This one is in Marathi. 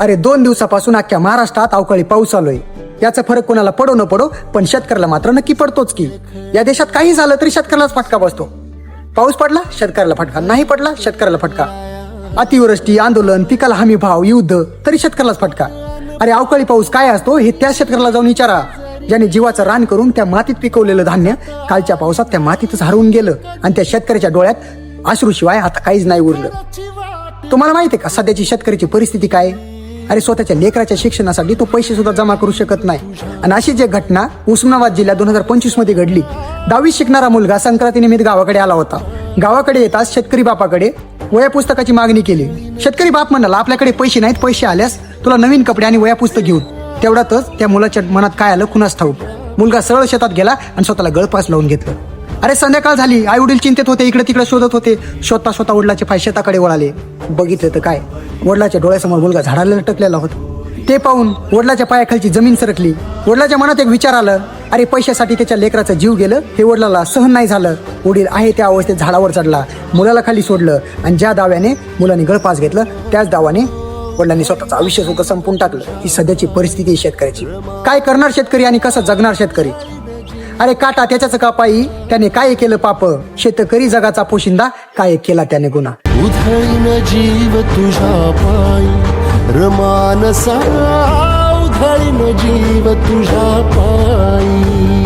अरे 2 दिवसापासून अख्ख्या महाराष्ट्रात अवकाळी पाऊस चालू आहे. याचा फरक कोणाला पडो न पडो, पण शेतकऱ्याला मात्र नक्की पडतोच की. या देशात काही झालं तरी शेतकऱ्यालाच फटका बसतो. पाऊस पडला शेतकऱ्याला फटका, नाही पडला शेतकऱ्याला फटका. अतिवृष्टी, आंदोलन, पिकाला हमी भाव, युद्ध, तरी शेतकऱ्यालाच फटका. अरे अवकाळी पाऊस काय असतो हे त्या शेतकऱ्याला जाऊन विचारा, ज्याने जीवाचं रान करून त्या मातीत पिकवलेलं धान्य कालच्या पावसात त्या मातीतच हरवून गेलं आणि त्या शेतकऱ्याच्या डोळ्यात अश्रूशिवाय आता काहीच नाही उरलं. तुम्हाला माहिती आहे का सध्याची शेतकऱ्याची परिस्थिती काय? अरे स्वतःच्या लेकराच्या शिक्षणासाठी तो पैसे सुद्धा जमा करू शकत नाही. आणि अशीच एक घटना उस्मानाबाद जिल्ह्यात 2025 मध्ये घडली. 10वी शिकणारा मुलगा संक्रांतीनिमित्त गावाकडे आला होता. गावाकडे येताच शेतकरी बापाकडे वह्या पुस्तकाची मागणी केली. शेतकरी बाप म्हणाला, आपल्याकडे पैसे नाहीत, पैसे आल्यास तुला नवीन कपडे आणि वह्या पुस्तक घेऊन. तेवढ्यातच त्या मुलाच्या मनात काय आलं कुणास ठाऊक. मुलगा सरळ शेतात गेला आणि स्वतःला गळफास लावून घेतलं. अरे संध्याकाळ झाली, आई वडील चिंतेत होते, इकडे तिकडे शोधत होते. शोधता वडिलाचे पाय शेताकडे वळाले. बघितलं तर काय, वडिलाच्या डोळ्यासमोर मुलगा झाडाला लटकलेला होता. ते पाहून वडिलाच्या पायाखालची जमीन सरकली. वडिलाच्या मनात एक विचार आलं, अरे पैशासाठी त्याच्या लेकराचा जीव गेलं हे वडिलाला सहन नाही झालं. वडील आहे त्या अवस्थेत झाडावर चढला, मुलाला खाली सोडलं आणि ज्या दाव्याने मुलाने गळफास घेतलं त्याच दावाने वडिलांनी स्वतःचं आयुष्य सुद्धा संपून टाकलं. ही सध्याची परिस्थिती आहे शेतकऱ्याची. काय करणार शेतकरी आणि कसं जगणार शेतकरी? अरे काटा त्याच्याच कापाई, त्याने काय केलं पाप, शेतकरी जगाचा पोशिंदा, काय केला त्याने गुन्हा. उधळीन जीव तुझ्या पायी रमानसा, उधळीन जीव तुझ्या पायी.